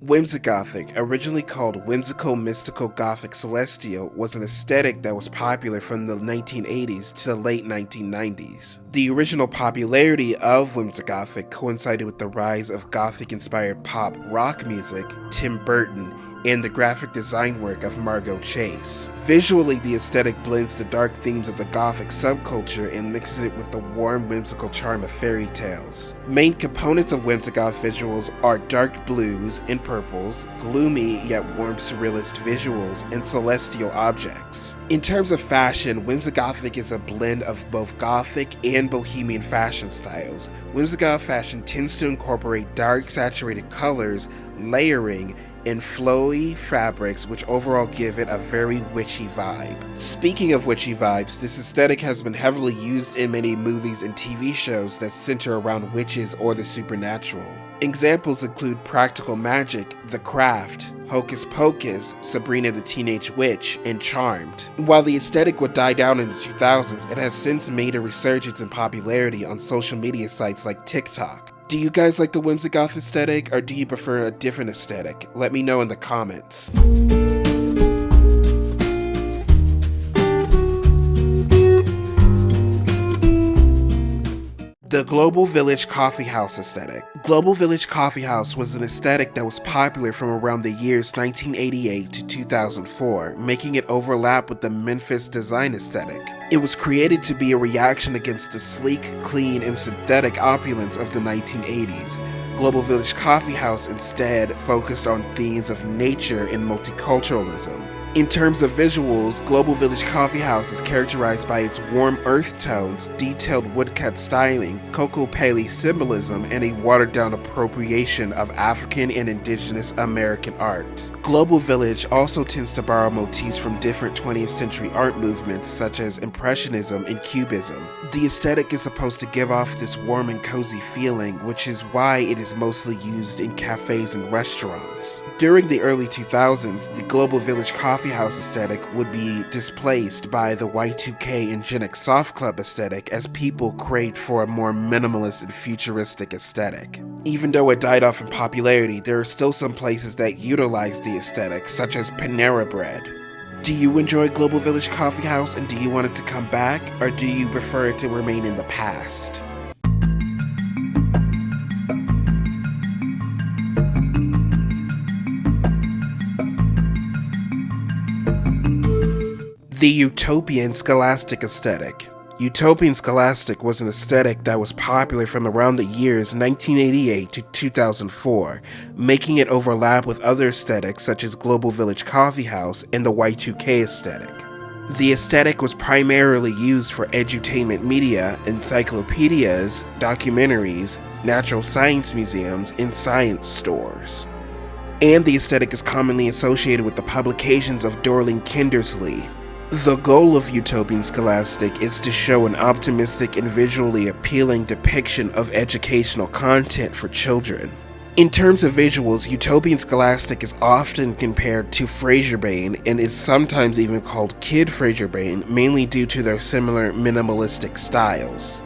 Whimsigothic, originally called Whimsical Mystical Gothic Celestial, was an aesthetic that was popular from the 1980s to the late 1990s. The original popularity of Whimsigothic coincided with the rise of Gothic-inspired pop rock music, Tim Burton, and the graphic design work of Margot Chase. Visually, the aesthetic blends the dark themes of the Gothic subculture and mixes it with the warm, whimsical charm of fairy tales. Main components of Whimsigoth visuals are dark blues and purples, gloomy yet warm surrealist visuals, and celestial objects. In terms of fashion, Whimsigothic is a blend of both Gothic and Bohemian fashion styles. Whimsigoth fashion tends to incorporate dark, saturated colors, layering, and flowy fabrics, which overall give it a very witchy vibe. Speaking of witchy vibes, this aesthetic has been heavily used in many movies and TV shows that center around witches or the supernatural. Examples include Practical Magic, The Craft, Hocus Pocus, Sabrina the Teenage Witch, and Charmed. While the aesthetic would die down in the 2000s, it has since made a resurgence in popularity on social media sites like TikTok. Do you guys like the Whimsigoth aesthetic, or do you prefer a different aesthetic? Let me know in the comments. The Global Village Coffee House aesthetic. Global Village Coffee House was an aesthetic that was popular from around the years 1988 to 2004, making it overlap with the Memphis design aesthetic. It was created to be a reaction against the sleek, clean, and synthetic opulence of the 1980s. Global Village Coffee House instead focused on themes of nature and multiculturalism. In terms of visuals, Global Village Coffee House is characterized by its warm earth tones, detailed woodcut styling, cocoa paley symbolism, and a watered-down appropriation of African and indigenous American art. Global Village also tends to borrow motifs from different 20th century art movements such as Impressionism and Cubism. The aesthetic is supposed to give off this warm and cozy feeling, which is why it is mostly used in cafes and restaurants. During the early 2000s, the Global Village Coffee House aesthetic would be displaced by the Y2K and Gen X soft club aesthetic as people craved for a more minimalist and futuristic aesthetic. Even though it died off in popularity, there are still some places that utilize the aesthetic, such as Panera Bread. Do you enjoy Global Village Coffee House, and do you want it to come back, or do you prefer it to remain in the past? The Utopian Scholastic aesthetic. Utopian Scholastic was an aesthetic that was popular from around the years 1988 to 2004, making it overlap with other aesthetics such as Global Village Coffee House and the Y2K aesthetic. The aesthetic was primarily used for edutainment media, encyclopedias, documentaries, natural science museums, and science stores. And the aesthetic is commonly associated with the publications of Dorling Kindersley. The goal of Utopian Scholastic is to show an optimistic and visually appealing depiction of educational content for children. In terms of visuals, Utopian Scholastic is often compared to Fraser-Bane and is sometimes even called Kid Fraser-Bane, mainly due to their similar minimalistic styles.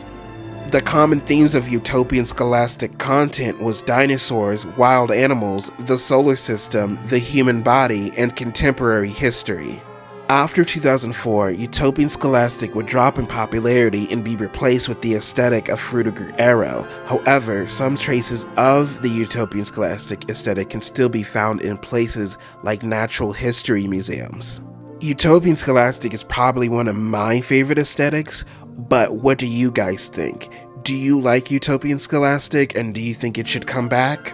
The common themes of Utopian Scholastic content was dinosaurs, wild animals, the solar system, the human body, and contemporary history. After 2004, Utopian Scholastic would drop in popularity and be replaced with the aesthetic of Frutiger Aero. However, some traces of the Utopian Scholastic aesthetic can still be found in places like natural history museums. Utopian Scholastic is probably one of my favorite aesthetics, but what do you guys think? Do you like Utopian Scholastic, and do you think it should come back?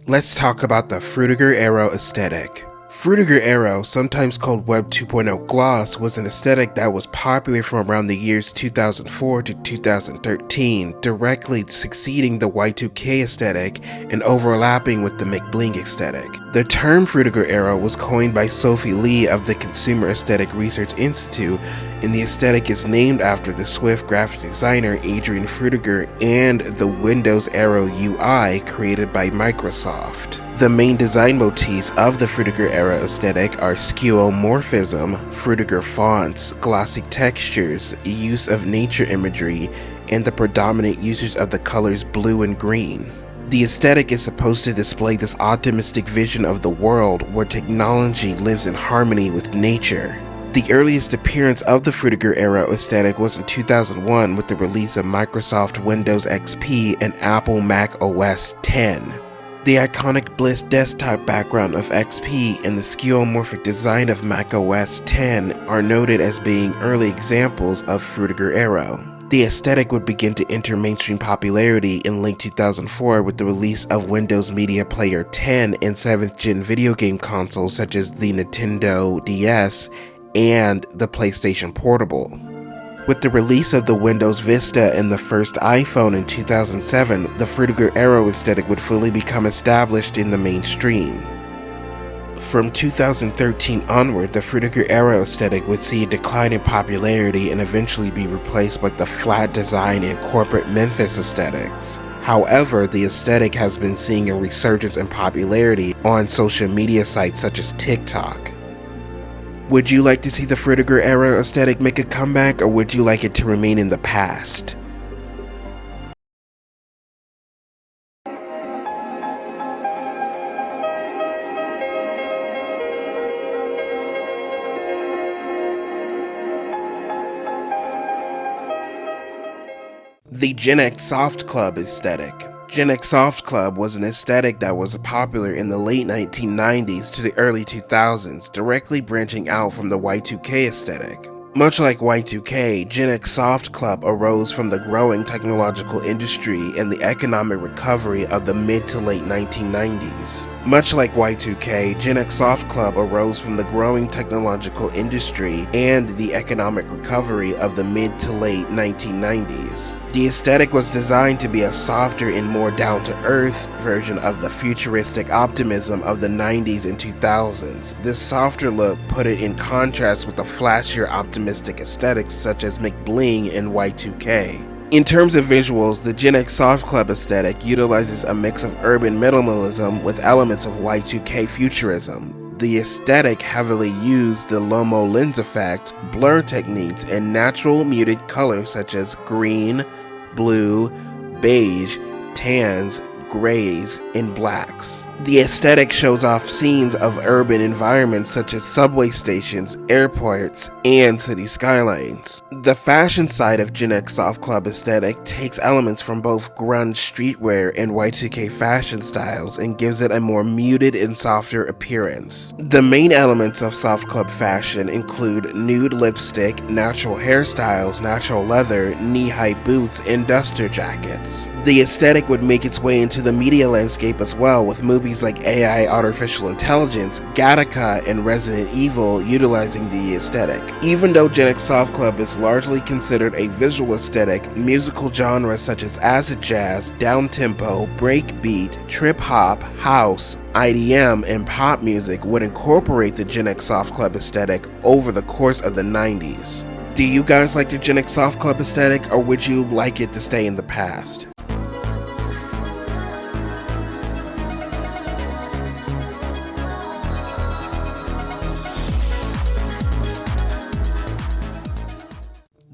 Let's talk about the Frutiger Aero aesthetic. Frutiger Aero, sometimes called Web 2.0 gloss, was an aesthetic that was popular from around the years 2004 to 2013, directly succeeding the Y2K aesthetic and overlapping with the McBling aesthetic. The term Frutiger Aero was coined by Sophie Lee of the Consumer Aesthetic Research Institute, and the aesthetic is named after the Swift graphic designer Adrian Frutiger and the Windows Aero UI created by Microsoft. The main design motifs of the Frutiger Aero aesthetic are skeuomorphism, Frutiger fonts, glossy textures, use of nature imagery, and the predominant usage of the colors blue and green. The aesthetic is supposed to display this optimistic vision of the world where technology lives in harmony with nature. The earliest appearance of the Frutiger Aero aesthetic was in 2001 with the release of Microsoft Windows XP and Apple Mac OS X. The iconic Bliss desktop background of XP and the skeuomorphic design of Mac OS X are noted as being early examples of Frutiger Aero. The aesthetic would begin to enter mainstream popularity in late 2004 with the release of Windows Media Player 10 and 7th gen video game consoles such as the Nintendo DS and the PlayStation Portable. With the release of the Windows Vista and the first iPhone in 2007, the Frutiger Aero aesthetic would fully become established in the mainstream. From 2013 onward, the Frutiger Aero aesthetic would see a decline in popularity and eventually be replaced by the flat design and corporate Memphis aesthetics. However, the aesthetic has been seeing a resurgence in popularity on social media sites such as TikTok. Would you like to see the Frutiger Aero aesthetic make a comeback, or would you like it to remain in the past? The Gen X Soft Club aesthetic. Gen X Soft Club was an aesthetic that was popular in the late 1990s to the early 2000s, directly branching out from the Y2K aesthetic. Much like Y2K, Gen X Soft Club arose from the growing technological industry and the economic recovery of the mid to late 1990s. Much like Y2K, Gen X Soft Club arose from the growing technological industry and the economic recovery of the mid to late 1990s. The aesthetic was designed to be a softer and more down-to-earth version of the futuristic optimism of the 90s and 2000s. This softer look put it in contrast with the flashier optimistic aesthetics such as McBling and Y2K. In terms of visuals, the Gen X Soft Club aesthetic utilizes a mix of urban minimalism with elements of Y2K futurism. The aesthetic heavily used the Lomo lens effect, blur techniques, and natural muted colors such as green, blue, beige, tans, grays, and blacks. The aesthetic shows off scenes of urban environments such as subway stations, airports, and city skylines. The fashion side of Gen X Soft Club aesthetic takes elements from both grunge streetwear and Y2K fashion styles and gives it a more muted and softer appearance. The main elements of Soft Club fashion include nude lipstick, natural hairstyles, natural leather, knee-high boots, and duster jackets. The aesthetic would make its way into the media landscape as well, with movies like AI Artificial Intelligence, Gattaca, and Resident Evil utilizing the aesthetic. Even though Gen X Soft Club is largely considered a visual aesthetic, musical genres such as acid jazz, downtempo, breakbeat, trip-hop, house, IDM, and pop music would incorporate the Gen X Soft Club aesthetic over the course of the 90s. Do you guys like the Gen X Soft Club aesthetic, or would you like it to stay in the past?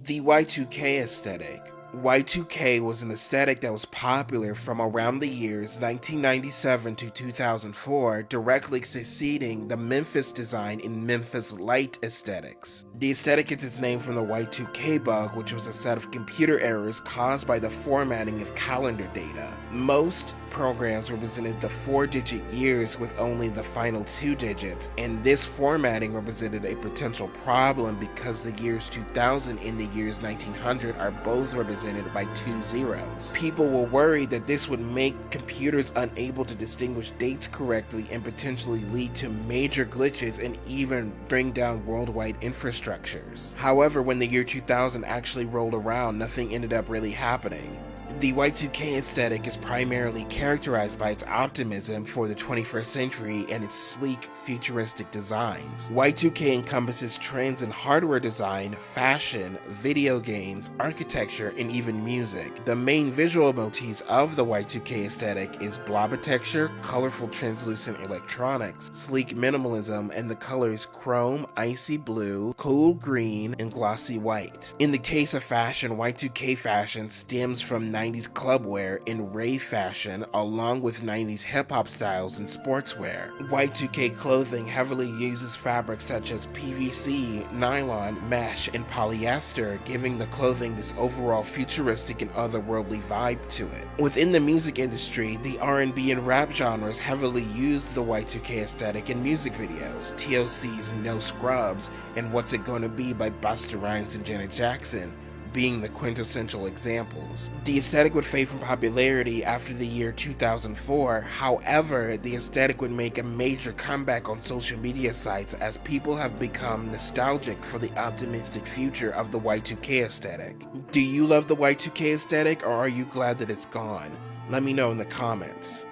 The Y2K aesthetic. Y2K was an aesthetic that was popular from around the years 1997 to 2004, directly succeeding the Memphis design in Memphis Light aesthetics. The aesthetic gets its name from the Y2K bug, which was a set of computer errors caused by the formatting of calendar data. Most programs represented the 4-digit years with only the final 2 digits, and this formatting represented a potential problem because the years 2000 and the years 1900 are both represented by 2 zeros. People were worried that this would make computers unable to distinguish dates correctly and potentially lead to major glitches and even bring down worldwide infrastructures. However, when the year 2000 actually rolled around, nothing ended up really happening. The Y2K aesthetic is primarily characterized by its optimism for the 21st century and its sleek, futuristic designs. Y2K encompasses trends in hardware design, fashion, video games, architecture, and even music. The main visual motifs of the Y2K aesthetic is blobbertexture, colorful translucent electronics, sleek minimalism, and the colors chrome, icy blue, cool green, and glossy white. In the case of fashion, Y2K fashion stems from 90s clubwear and rave fashion, along with 90s hip-hop styles and sportswear. Y2K clothing heavily uses fabrics such as PVC, nylon, mesh, and polyester, giving the clothing this overall futuristic and otherworldly vibe to it. Within the music industry, the R&B and rap genres heavily used the Y2K aesthetic in music videos. TLC's No Scrubs and What's It Gonna Be by Busta Rhymes and Janet Jackson being the quintessential examples. The aesthetic would fade from popularity after the year 2004, however, the aesthetic would make a major comeback on social media sites as people have become nostalgic for the optimistic future of the Y2K aesthetic. Do you love the Y2K aesthetic, or are you glad that it's gone? Let me know in the comments.